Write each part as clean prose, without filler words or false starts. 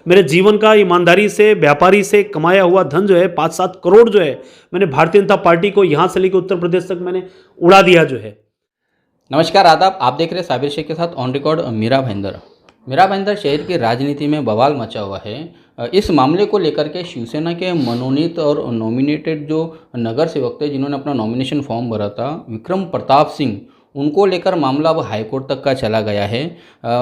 मेरे जीवन का ईमानदारी से व्यापारी से कमाया हुआ धन जो है 5-7 करोड़ जो है मैंने भारतीय जनता पार्टी को यहाँ से लेकर उत्तर प्रदेश तक मैंने उड़ा दिया जो है। नमस्कार, आदाब। आप देख रहे हैं साबिर शेख के साथ ऑन रिकॉर्ड मीरा भाईंदर शहर की राजनीति में बवाल मचा हुआ है। इस मामले को लेकर के शिवसेना के मनोनीत और नॉमिनेटेड जो नगर सेवक थे जिन्होंने अपना नॉमिनेशन फॉर्म भरा था, विक्रम प्रताप सिंह, उनको लेकर मामला अब हाईकोर्ट तक का चला गया है।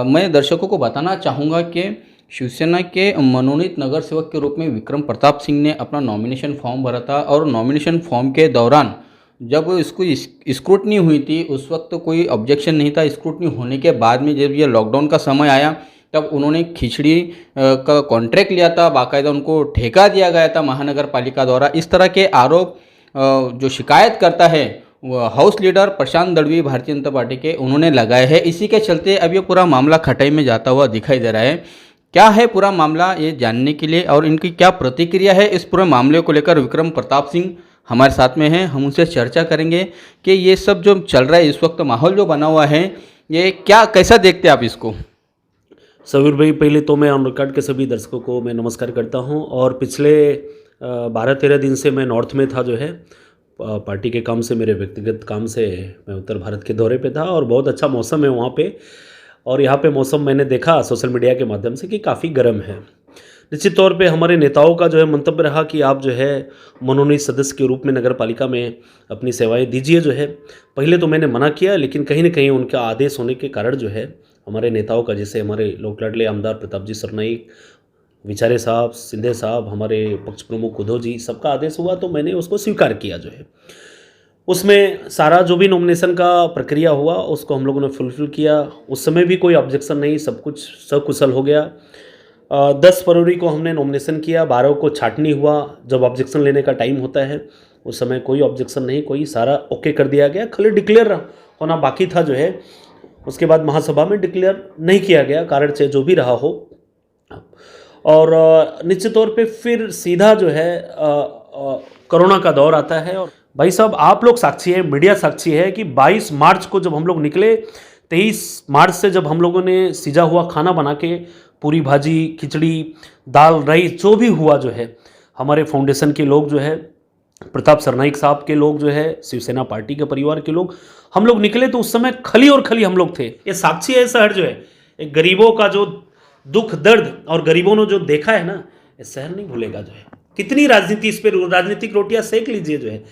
मैं दर्शकों को बताना चाहूँगा कि शिवसेना के मनोनीत नगर सेवक के रूप में विक्रम प्रताप सिंह ने अपना नॉमिनेशन फॉर्म भरा था और नॉमिनेशन फॉर्म के दौरान जब इसको स्क्रूटनी हुई थी उस वक्त कोई ऑब्जेक्शन नहीं था। स्क्रूटनी होने के बाद में जब ये लॉकडाउन का समय आया तब उन्होंने खिचड़ी का कॉन्ट्रैक्ट लिया था, बाकायदा उनको ठेका दिया गया था महानगर पालिका द्वारा। इस तरह के आरोप जो शिकायत करता है हाउस लीडर प्रशांत दड़वी भारतीय जनता पार्टी के, उन्होंने लगाए हैं। इसी के चलते अब ये पूरा मामला खटाई में जाता हुआ दिखाई दे रहा है। क्या है पूरा मामला, ये जानने के लिए और इनकी क्या प्रतिक्रिया है इस पूरे मामले को लेकर, विक्रम प्रताप सिंह हमारे साथ में हैं। हम उनसे चर्चा करेंगे कि ये सब जो चल रहा है इस वक्त माहौल जो बना हुआ है, ये क्या कैसा देखते हैं आप इसको? सबीर भाई, पहले तो मैं ऑन रिकॉर्ड के सभी दर्शकों को मैं नमस्कार करता हूं। और पिछले 12-13 दिन से मैं नॉर्थ में था जो है, पार्टी के काम से, मेरे व्यक्तिगत काम से मैं उत्तर भारत के दौरे पे था और बहुत अच्छा मौसम है वहाँ पे। और यहाँ पे मौसम मैंने देखा सोशल मीडिया के माध्यम से कि काफ़ी गर्म है। निश्चित तौर पे हमारे नेताओं का जो है मंतव्य रहा कि आप जो है मनोनीत सदस्य के रूप में नगर पालिका में अपनी सेवाएं दीजिए जो है। पहले तो मैंने मना किया, लेकिन कहीं ना कहीं उनका आदेश होने के कारण जो है हमारे नेताओं का, जैसे हमारे लोक लाडले आमदार प्रताप जी सरनाईक, विचारे साहब, सिंधे साहब, हमारे पक्ष प्रमुख उद्धव जी, सबका आदेश हुआ तो मैंने उसको स्वीकार किया जो है। उसमें सारा जो भी नॉमिनेशन का प्रक्रिया हुआ उसको हम लोगों ने फुलफिल किया। उस समय भी कोई ऑब्जेक्शन नहीं, सब कुछ सकुशल हो गया। 10 फरवरी को हमने नॉमिनेशन किया, 12 को छाटनी हुआ। जब ऑब्जेक्शन लेने का टाइम होता है उस समय कोई ऑब्जेक्शन नहीं, कोई सारा ओके कर दिया गया। खाली डिक्लेयर होना बाकी था जो है, उसके बाद महासभा में डिक्लेयर नहीं किया गया, कारण से जो भी रहा हो। और निश्चित तौर पे फिर सीधा जो है कोरोना का दौर आता है। और भाई साहब, आप लोग साक्षी है, मीडिया साक्षी है कि 22 मार्च को जब हम लोग निकले, 23 मार्च से जब हम लोगों ने सिजा हुआ खाना बना के, पूरी भाजी, खिचड़ी, दाल, राइस, जो भी हुआ जो है, हमारे फाउंडेशन के लोग जो है, प्रताप सरनाईक साहब के लोग जो है, शिवसेना पार्टी के परिवार के लोग, हम लोग निकले तो उस समय खली और खली हम लोग थे। ये साक्षी है शहर जो है, एक गरीबों का जो दुख दर्द और गरीबों ने जो देखा है ना, ये शहर नहीं भूलेगा जो है। कितनी राजनीति इस पर, राजनीतिक रोटियां सेक लीजिए जो है,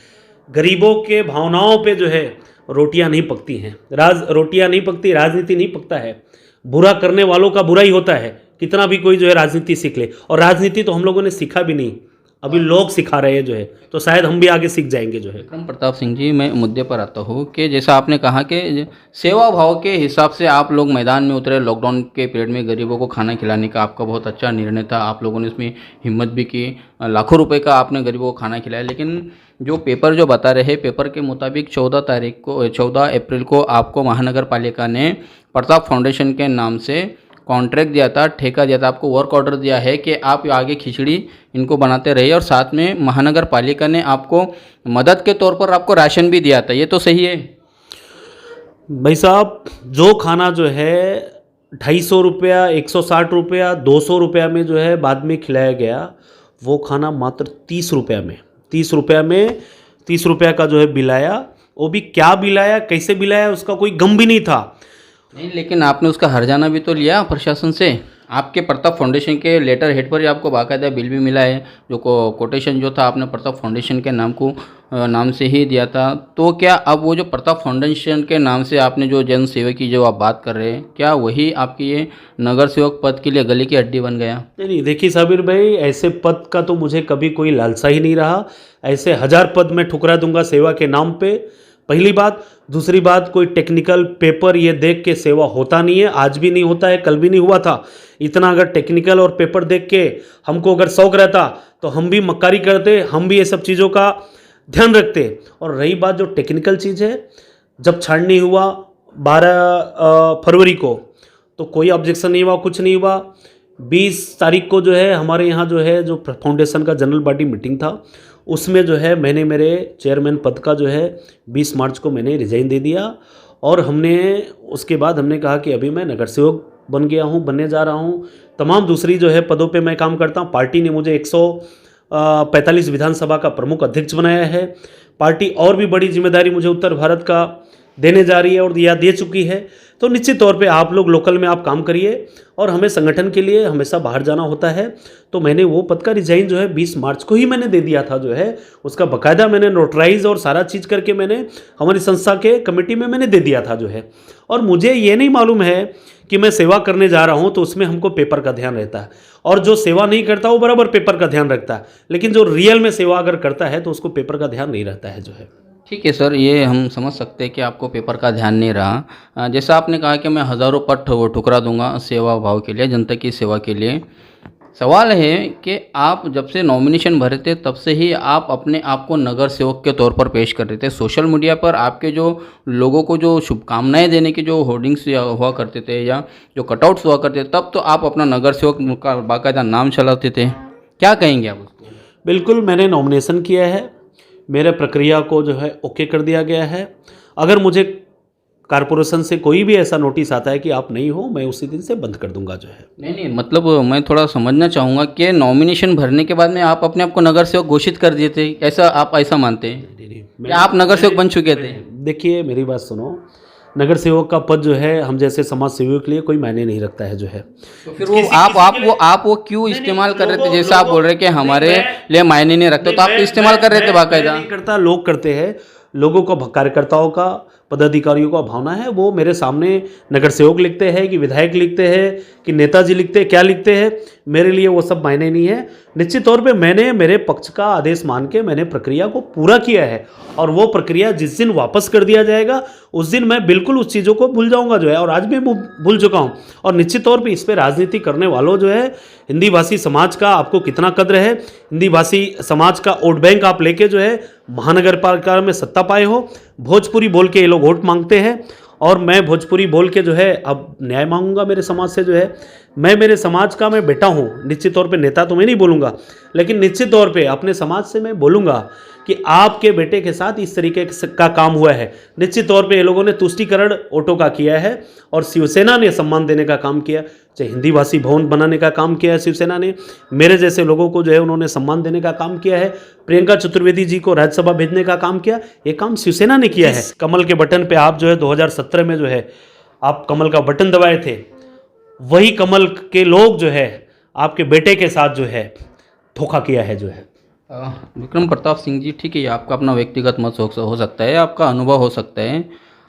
गरीबों के भावनाओं पे जो है रोटियां नहीं पकती हैं। रोटियां नहीं पकती, राजनीति नहीं पकता है। बुरा करने वालों का बुरा ही होता है, कितना भी कोई जो है राजनीति सीख ले। और राजनीति तो हम लोगों ने सीखा भी नहीं, अभी लोग सिखा रहे हैं जो है, तो शायद हम भी आगे सीख जाएंगे जो है। विक्रम प्रताप सिंह जी, मैं मुद्दे पर आता हूँ कि जैसा आपने कहा कि सेवा भाव के हिसाब से आप लोग मैदान में उतरे। लॉकडाउन के पीरियड में गरीबों को खाना खिलाने का आपका बहुत अच्छा निर्णय था, आप लोगों ने इसमें हिम्मत भी की, लाखों रुपए का आपने गरीबों को खाना खिलाया। लेकिन जो पेपर जो बता रहे हैं, पेपर के मुताबिक 14 अप्रैल को आपको महानगर पालिका ने प्रताप फाउंडेशन के नाम से कॉन्ट्रैक्ट दिया था, ठेका दिया था, आपको वर्क ऑर्डर दिया है कि आप आगे खिचड़ी इनको बनाते रहिए, और साथ में महानगर पालिका ने आपको मदद के तौर पर आपको राशन भी दिया था। ये तो सही है भाई साहब? जो खाना जो है 250 रुपया, 160 रुपया, 200 रुपया में जो है बाद में खिलाया गया, वो खाना मात्र 30 रुपया में 30 रुपया का जो है बिल आया। वो भी क्या बिल आया, कैसे बिल आया, उसका कोई गम भी नहीं था। नहीं, लेकिन आपने उसका हर्जाना भी तो लिया प्रशासन से। आपके प्रताप फाउंडेशन के लेटर हेड पर ही आपको बाकायदा बिल भी मिला है, जो कोटेशन जो था आपने प्रताप फाउंडेशन के नाम से ही दिया था। तो क्या अब वो जो प्रताप फाउंडेशन के नाम से आपने जो जन सेवा की जो आप बात कर रहे हैं, क्या वही आपकी ये नगर सेवक पद के लिए गले की हड्डी बन गया? नहीं, देखिए साबिर भाई, ऐसे पद का तो मुझे कभी कोई लालसा ही नहीं रहा। ऐसे 1000 पद मैं ठुकरा दूंगा सेवा के नाम पे, पहली बात। दूसरी बात, कोई टेक्निकल पेपर ये देख के सेवा होता नहीं है, आज भी नहीं होता है, कल भी नहीं हुआ था। इतना अगर टेक्निकल और पेपर देख के हमको अगर शौक रहता तो हम भी मक्कारी करते, हम भी ये सब चीज़ों का ध्यान रखते। और रही बात जो टेक्निकल चीज़ है, जब छाननी हुआ 12 फरवरी को तो कोई ऑब्जेक्शन नहीं हुआ, कुछ नहीं हुआ। 20 तारीख को जो है हमारे यहाँ जो है जो फाउंडेशन का जनरल बॉडी मीटिंग था, उसमें जो है मैंने मेरे चेयरमैन पद का जो है 20 मार्च को मैंने रिजाइन दे दिया। और हमने उसके बाद हमने कहा कि अभी मैं नगर सेवक बन गया हूँ, बनने जा रहा हूँ। तमाम दूसरी जो है पदों पे मैं काम करता हूँ। पार्टी ने मुझे 145 विधानसभा का प्रमुख अध्यक्ष बनाया है। पार्टी और भी बड़ी जिम्मेदारी मुझे उत्तर भारत का देने जा रही है और या दे चुकी है। तो निश्चित तौर पे आप लोग लोकल में आप काम करिए और हमें संगठन के लिए हमेशा बाहर जाना होता है। तो मैंने वो पद का रिजाइन जो है 20 मार्च को ही मैंने दे दिया था जो है, उसका बाकायदा मैंने नोटराइज और सारा चीज़ करके मैंने हमारी संस्था के कमेटी में मैंने दे दिया था जो है। और मुझे ये नहीं मालूम है कि मैं सेवा करने जा रहा हूँ तो उसमें हमको पेपर का ध्यान रहता है, और जो सेवा नहीं करता वो बराबर पेपर का ध्यान रखता है, लेकिन जो रियल में सेवा अगर करता है तो उसको पेपर का ध्यान नहीं रहता है जो है। ठीक है सर, ये हम समझ सकते हैं कि आपको पेपर का ध्यान नहीं रहा। जैसा आपने कहा कि मैं हज़ारों पट वो ठुकरा दूंगा सेवा भाव के लिए, जनता की सेवा के लिए। सवाल है कि आप जब से नॉमिनेशन भरे थे तब से ही आप अपने आप को नगर सेवक के तौर पर पेश कर रहे थे। सोशल मीडिया पर आपके जो लोगों को जो शुभकामनाएं देने के जो होर्डिंग्स हुआ करते थे या जो कटआउट्स हुआ करते थे, तब तो आप अपना नगर सेवक का बाकायदा नाम चलाते थे। क्या कहेंगे आप उसको? बिल्कुल, मैंने नॉमिनेशन किया है, मेरे प्रक्रिया को जो है ओके कर दिया गया है। अगर मुझे कारपोरेशन से कोई भी ऐसा नोटिस आता है कि आप नहीं हो, मैं उसी दिन से बंद कर दूंगा जो है। नहीं, मतलब मैं थोड़ा समझना चाहूँगा कि नॉमिनेशन भरने के बाद में आप अपने आप को नगर सेवक घोषित कर दिए थे, ऐसा आप ऐसा मानते हैं नहीं, या आप नगर सेवक बन चुके थे? देखिए मेरी बात सुनो, नगर सेवक का पद जो है हम जैसे समाज सेवियों के लिए कोई मायने नहीं रखता है जो है। तो फिर वो आप वो क्यों इस्तेमाल कर रहे थे? जैसे आप बोल रहे हैं कि हमारे लिए मायने नहीं रखते, तो आप तो इस्तेमाल कर रहे थे बाकायदा। नहीं करता, लोग करते हैं। लोगों को, कार्यकर्ताओं का, पदाधिकारियों का भावना है, वो मेरे सामने नगर सेवक लिखते हैं कि विधायक लिखते हैं कि नेताजी लिखते हैं, क्या लिखते हैं, मेरे लिए वो सब मायने नहीं है। निश्चित तौर पे मैंने मेरे पक्ष का आदेश मान के मैंने प्रक्रिया को पूरा किया है, और वो प्रक्रिया जिस दिन वापस कर दिया जाएगा उस दिन मैं बिल्कुल उस चीज़ों को भूल जाऊंगा जो है, और आज भी भूल चुका हूँ। और निश्चित तौर पे इस पर राजनीति करने वालों जो है, हिंदी भाषी समाज का आपको कितना कद्र है, हिंदी भाषी समाज का वोट बैंक आप लेके जो है महानगर पालिका में सत्ता पाए हो। भोजपुरी बोल के ये लोग वोट मांगते हैं, और मैं भोजपुरी बोल के जो है अब न्याय मांगूंगा मेरे समाज से जो है। मैं मेरे समाज का मैं बेटा हूँ, निश्चित तौर पे नेता तो मैं नहीं बोलूँगा, लेकिन निश्चित तौर पे अपने समाज से मैं बोलूँगा कि आपके बेटे के साथ इस तरीके का काम हुआ है। निश्चित तौर पे ये लोगों ने तुष्टीकरण ऑटो का किया है, और शिवसेना ने सम्मान देने का काम किया, चाहे हिंदी भाषी भवन बनाने का काम किया है शिवसेना ने, मेरे जैसे लोगों को जो है उन्होंने सम्मान देने का काम किया है, प्रियंका चतुर्वेदी जी को राज्यसभा भेजने का काम किया, ये काम शिवसेना ने किया है। कमल के बटन पे आप जो है 2017 में जो है आप कमल का बटन दबाए थे, वही कमल के लोग जो है आपके बेटे के साथ जो है धोखा किया है जो है। विक्रम प्रताप सिंह जी, ठीक है, ये आपका अपना व्यक्तिगत मत हो सकता है, आपका अनुभव हो सकता है।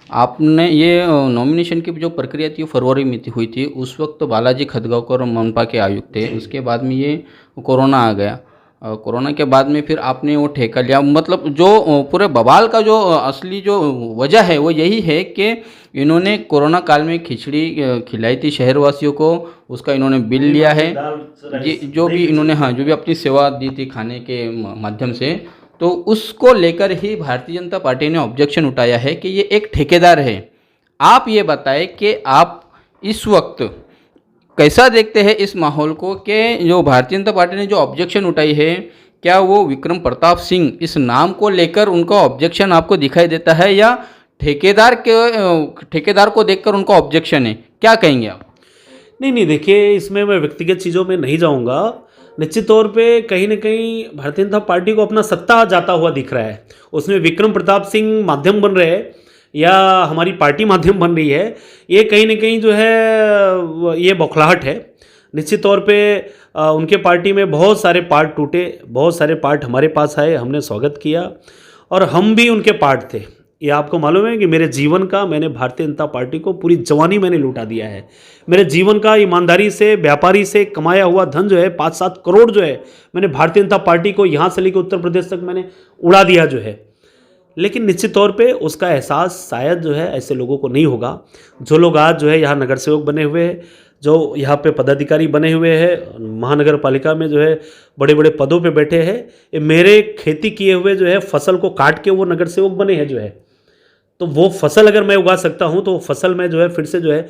आपने ये नॉमिनेशन की जो प्रक्रिया थी वो फरवरी में हुई थी। उस वक्त तो बालाजी खदगांवकर मनपा के आयुक्त थे। उसके बाद में ये कोरोना आ गया। कोरोना के बाद में फिर आपने वो ठेका लिया। मतलब जो पूरे बवाल का जो असली जो वजह है वो यही है कि इन्होंने कोरोना काल में खिचड़ी खिलाई थी शहरवासियों को, उसका इन्होंने बिल लिया है। जो भी इन्होंने, हाँ, जो भी अपनी सेवा दी थी खाने के माध्यम से, तो उसको लेकर ही भारतीय जनता पार्टी ने ऑब्जेक्शन उठाया है कि ये एक ठेकेदार है। आप ये बताएं कि आप इस वक्त कैसा देखते हैं इस माहौल को कि जो भारतीय जनता पार्टी ने जो ऑब्जेक्शन उठाई है, क्या वो विक्रम प्रताप सिंह इस नाम को लेकर उनका ऑब्जेक्शन आपको दिखाई देता है, या ठेकेदार को देखकर उनका ऑब्जेक्शन है? क्या कहेंगे आप? नहीं, देखिए इसमें मैं व्यक्तिगत चीज़ों में नहीं जाऊंगा। निश्चित तौर पे कहीं ना कहीं भारतीय जनता पार्टी को अपना सत्ता जाता हुआ दिख रहा है। उसमें विक्रम प्रताप सिंह माध्यम बन रहे हैं या हमारी पार्टी माध्यम बन रही है, ये कहीं ना कहीं जो है ये बौखलाहट है। निश्चित तौर पे उनके पार्टी में बहुत सारे पार्ट टूटे, बहुत सारे पार्ट हमारे पास आए, हमने स्वागत किया, और हम भी उनके पार्ट थे। ये आपको मालूम है कि मेरे जीवन का मैंने भारतीय जनता पार्टी को पूरी जवानी मैंने लूटा दिया है। मेरे जीवन का ईमानदारी से, व्यापारी से कमाया हुआ धन जो है 5-7 करोड़ जो है मैंने भारतीय जनता पार्टी को यहाँ से लेकर उत्तर प्रदेश तक मैंने उड़ा दिया जो है। लेकिन निश्चित तौर पे उसका एहसास शायद जो है ऐसे लोगों को नहीं होगा। जो लोग आज जो है यहाँ नगर सेवक बने हुए हैं, जो यहाँ पे पदाधिकारी बने हुए हैं, महानगर पालिका में जो है बड़े बड़े पदों पे बैठे हैं, ये मेरे खेती किए हुए जो है फसल को काट के वो नगर सेवक बने हैं जो है। तो वो फसल अगर मैं उगा सकता हूँ तो वो फसल में जो है फिर से जो है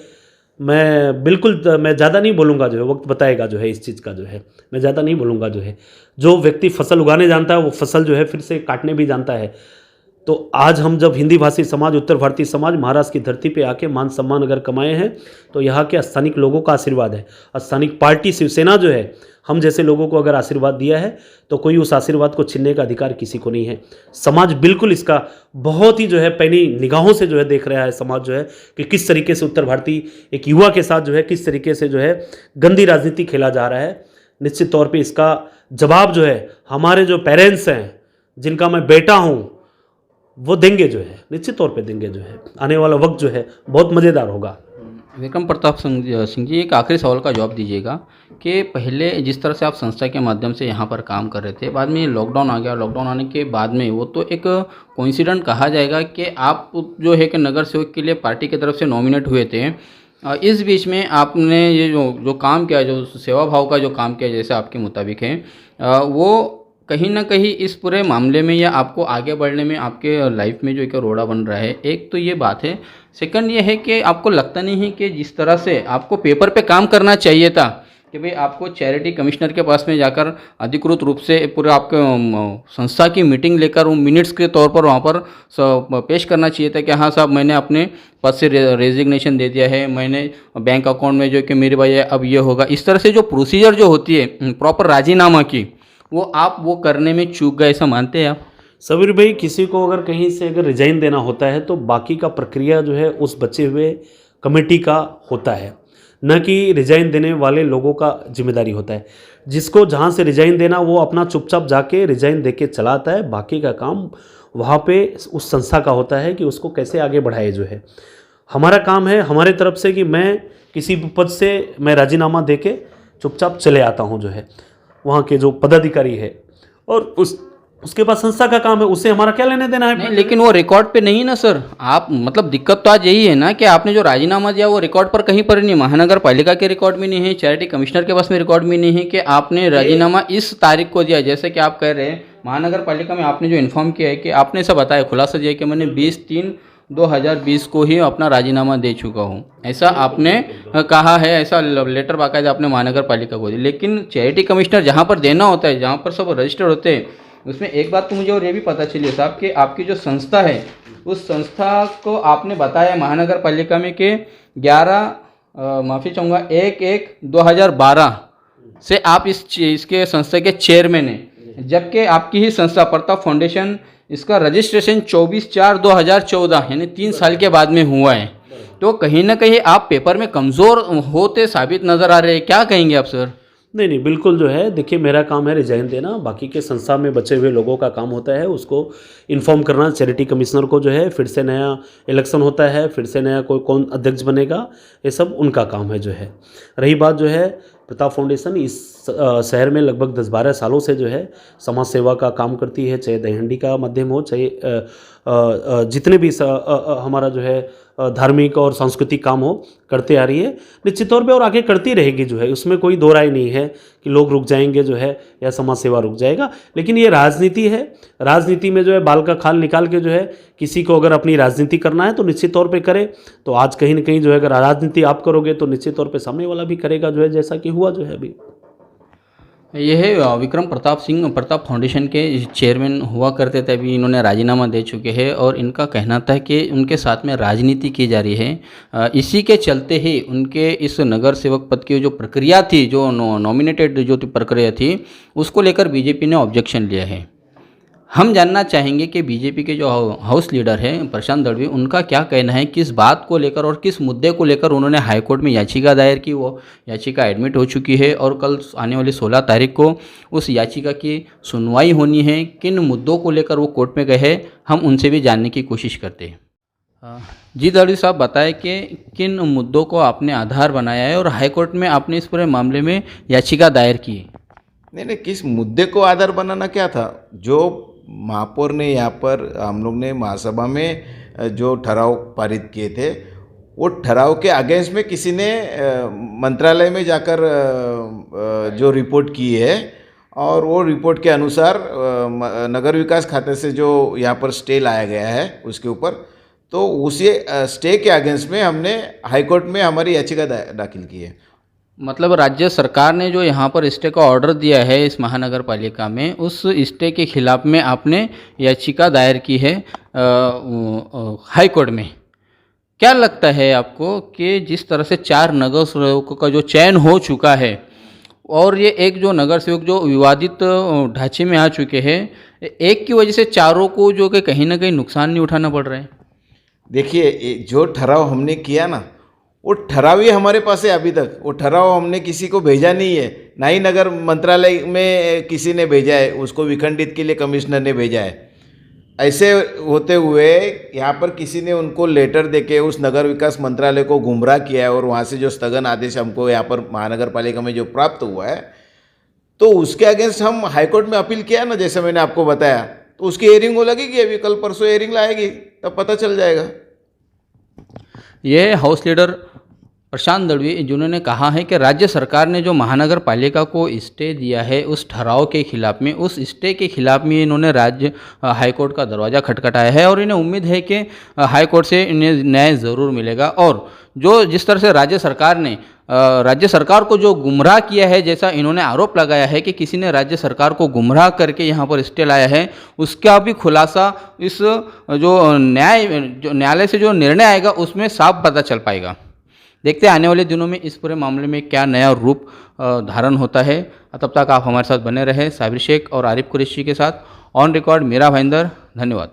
मैं बिल्कुल, मैं ज़्यादा नहीं बोलूँगा जो है, वक्त बताएगा जो है इस चीज़ का जो है, मैं ज़्यादा नहीं बोलूँगा जो है। जो व्यक्ति फसल उगाने जानता है वो फसल जो है फिर से काटने भी जानता है। तो आज हम जब हिंदी भाषी समाज, उत्तर भारतीय समाज महाराष्ट्र की धरती पे आके मान सम्मान अगर कमाए हैं तो यहाँ के स्थानिक लोगों का आशीर्वाद है। स्थानिक पार्टी शिवसेना जो है, हम जैसे लोगों को अगर आशीर्वाद दिया है तो कोई उस आशीर्वाद को छीनने का अधिकार किसी को नहीं है। समाज बिल्कुल इसका बहुत ही जो है पैनी निगाहों से जो है देख रहा है। समाज जो है कि किस तरीके से उत्तर भारतीय एक युवा के साथ जो है किस तरीके से जो है गंदी राजनीति खेला जा रहा है। निश्चित तौर पे इसका जवाब जो है हमारे जो पेरेंट्स हैं, जिनका मैं बेटा हूँ, वो देंगे जो है, निश्चित तौर पे देंगे जो है। आने वाला वक्त जो है बहुत मज़ेदार होगा। विक्रम प्रताप सिंह जी, एक आखिरी सवाल का जवाब दीजिएगा कि पहले जिस तरह से आप संस्था के माध्यम से यहाँ पर काम कर रहे थे, बाद में लॉकडाउन आ गया, लॉकडाउन आने के बाद में वो तो एक कोइंसिडेंट कहा जाएगा कि आप जो है कि नगर सेवक के लिए पार्टी की तरफ से नॉमिनेट हुए थे। इस बीच में आपने ये जो काम किया, जो सेवा भाव का जो काम किया, जैसे आपके मुताबिक है, वो कहीं ना कहीं इस पूरे मामले में या आपको आगे बढ़ने में आपके लाइफ में जो एक रोड़ा बन रहा है, एक तो ये बात है। सेकंड ये है कि आपको लगता नहीं है कि जिस तरह से आपको पेपर पे काम करना चाहिए था कि भाई आपको चैरिटी कमिश्नर के पास में जाकर अधिकृत रूप से पूरे आपके संस्था की मीटिंग लेकर उन मिनट्स के तौर पर वहाँ पर पेश करना चाहिए था कि हाँ साहब, मैंने अपने पद से रेजिग्नेशन दे दिया है, मैंने बैंक अकाउंट में जो कि मेरी भाई अब ये होगा। इस तरह से जो प्रोसीजर जो होती है प्रॉपर राजीनामा की, वो आप वो करने में चूक गए, ऐसा मानते हैं आप? सबीर भाई, किसी को अगर कहीं से अगर रिजाइन देना होता है तो बाकी का प्रक्रिया जो है उस बचे हुए कमेटी का होता है, न कि रिजाइन देने वाले लोगों का जिम्मेदारी होता है। जिसको जहाँ से रिजाइन देना वो अपना चुपचाप जाके रिजाइन दे के चला आता है। बाकी का काम वहाँ पे उस संस्था का होता है कि उसको कैसे आगे बढ़ाए जो है। हमारा काम है हमारे तरफ से कि मैं किसी भी पद से मैं राजीनामा दे के चुपचाप चले आता हूँ जो है, वहाँ के जो पदाधिकारी है, और उसके बाद संस्था का काम है, उससे हमारा क्या लेने देना है। नहीं, लेकिन वो रिकॉर्ड पे नहीं ना सर। आप मतलब दिक्कत तो आज यही है ना कि आपने जो राजीनामा दिया वो रिकॉर्ड पर कहीं पर नहीं, महानगर पालिका के रिकॉर्ड में नहीं है, चैरिटी कमिश्नर के पास में रिकॉर्ड में नहीं है कि आपने राजीनामा इस तारीख को दिया। जैसे कि आप कह रहे हैं महानगर पालिका में आपने जो इन्फॉर्म किया है कि आपने ऐसा बताया, खुलासा दिया कि मैंने 20/3/2020 को ही अपना राजीनामा दे चुका हूँ, ऐसा आपने कहा है। ऐसा लेटर बाकायदा आपने महानगर पालिका को दिया। लेकिन चैरिटी कमिश्नर जहाँ पर देना होता है, जहाँ पर सब रजिस्टर होते हैं, उसमें एक बात तो मुझे और ये भी पता चली है साहब कि आपकी जो संस्था है, उस संस्था को आपने बताया महानगर पालिका में कि 1/1/2012 से आप इसके संस्था के चेयरमैन हैं, जबकि आपकी ही संस्था प्रताप फाउंडेशन, इसका रजिस्ट्रेशन 24/4/2014 यानी 3 साल के बाद में हुआ है। तो कहीं ना कहीं आप पेपर में कमज़ोर होते साबित नज़र आ रहे हैं। क्या कहेंगे आप सर? नहीं, बिल्कुल जो है, देखिए मेरा काम है रिजाइन देना, बाकी के संस्था में बचे हुए लोगों का काम होता है उसको इन्फॉर्म करना। चैरिटी कमिश्नर को जो है फिर से नया इलेक्शन होता है, फिर से नया कोई कौन अध्यक्ष बनेगा, ये सब उनका काम है जो है। रही बात जो है प्रताप फाउंडेशन इस शहर में लगभग 10-12 सालों से जो है समाज सेवा का काम करती है, चाहे दहीहंडी का माध्यम हो, चाहे जितने भी हमारा जो है धार्मिक और सांस्कृतिक काम हो, करते आ रही है निश्चित तौर पे, और आगे करती रहेगी जो है। उसमें कोई दो राय नहीं है कि लोग रुक जाएंगे जो है या समाज सेवा रुक जाएगा। लेकिन ये राजनीति है, राजनीति में जो है बाल का खाल निकाल के जो है किसी को अगर अपनी राजनीति करना है तो निश्चित तौर पे करे। तो आज कहीं ना कहीं जो है अगर राजनीति आप करोगे तो निश्चित तौर पे सामने वाला भी करेगा जो है, जैसा कि हुआ जो है अभी। ये है विक्रम प्रताप सिंह, प्रताप फाउंडेशन के चेयरमैन हुआ करते थे, अभी इन्होंने राजीनामा दे चुके हैं और इनका कहना था कि उनके साथ में राजनीति की जा रही है। इसी के चलते ही उनके इस नगर सेवक पद की जो प्रक्रिया थी, जो नॉमिनेटेड जो प्रक्रिया थी, उसको लेकर बीजेपी ने ऑब्जेक्शन लिया है। हम जानना चाहेंगे कि बीजेपी के जो हाउस लीडर हैं प्रशांत दड़वी, उनका क्या कहना है, किस बात को लेकर और किस मुद्दे को लेकर उन्होंने हाईकोर्ट में याचिका दायर की। वो याचिका एडमिट हो चुकी है और कल आने वाली 16 तारीख को उस याचिका की सुनवाई होनी है। किन मुद्दों को लेकर वो कोर्ट में गए हैं, हम उनसे भी जानने की कोशिश करते हैं। जी दड़वी साहब, बताएं कि किन मुद्दों को आपने आधार बनाया है और हाईकोर्ट में आपने इस पूरे मामले में याचिका दायर की है। नहीं, किस मुद्दे को आधार बनाना क्या था, जो महापौर ने यहाँ पर हम लोग ने महासभा में जो ठराव पारित किए थे, वो ठराव के अगेंस्ट में किसी ने मंत्रालय में जाकर जो रिपोर्ट की है, और वो रिपोर्ट के अनुसार नगर विकास खाते से जो यहाँ पर स्टे लाया गया है उसके ऊपर, तो उसी स्टे के अगेंस्ट में हमने हाईकोर्ट में हमारी याचिका दाखिल की है। मतलब राज्य सरकार ने जो यहाँ पर स्टे का ऑर्डर दिया है इस महानगर पालिका में, उस स्टे के खिलाफ में आपने याचिका दायर की है हाई कोर्ट में। क्या लगता है आपको कि जिस तरह से 4 नगर सेवकों का जो चयन हो चुका है और ये एक जो नगर सेवक जो विवादित ढांचे में आ चुके हैं, एक की वजह से चारों को जो कि कहीं ना कहीं नुकसान नहीं उठाना पड़ रहा है? देखिए, जो ठराव हमने किया ना, वो ठराव ही हमारे पास है अभी तक। वो ठराव हमने किसी को भेजा नहीं है, ना ही नगर मंत्रालय में किसी ने भेजा है, उसको विखंडित के लिए कमिश्नर ने भेजा है। ऐसे होते हुए यहाँ पर किसी ने उनको लेटर देके उस नगर विकास मंत्रालय को गुमराह किया है, और वहाँ से जो स्थगन आदेश हमको यहाँ पर महानगर पालिका में जो प्राप्त हुआ है, तो उसके अगेंस्ट हम हाईकोर्ट में अपील किया ना, जैसे मैंने आपको बताया। तो उसकी हेयरिंग हो लगेगी, अभी कल परसों हेयरिंग लाएगी, तब पता चल जाएगा। ये हाउस लीडर प्रशांत दड़वी जिन्होंने कहा है कि राज्य सरकार ने जो महानगर पालिका को स्टे दिया है उस ठहराव के खिलाफ में, उस स्टे के खिलाफ में इन्होंने राज्य हाईकोर्ट का दरवाज़ा खटखटाया है और इन्हें उम्मीद है कि हाईकोर्ट से इन्हें न्याय ज़रूर मिलेगा। और जो जिस तरह से राज्य सरकार को जो गुमराह किया है, जैसा इन्होंने आरोप लगाया है कि किसी ने राज्य सरकार को गुमराह करके यहाँ पर स्टे लाया है, उसका भी खुलासा इस जो न्यायालय से जो निर्णय आएगा उसमें साफ पता चल पाएगा। देखते हैं आने वाले दिनों में इस पूरे मामले में क्या नया रूप धारण होता है। तब तक आप हमारे साथ बने रहे। साबिर शेख और आरिफ कुरैशी के साथ ऑन रिकॉर्ड मीरा भाईंदर। धन्यवाद।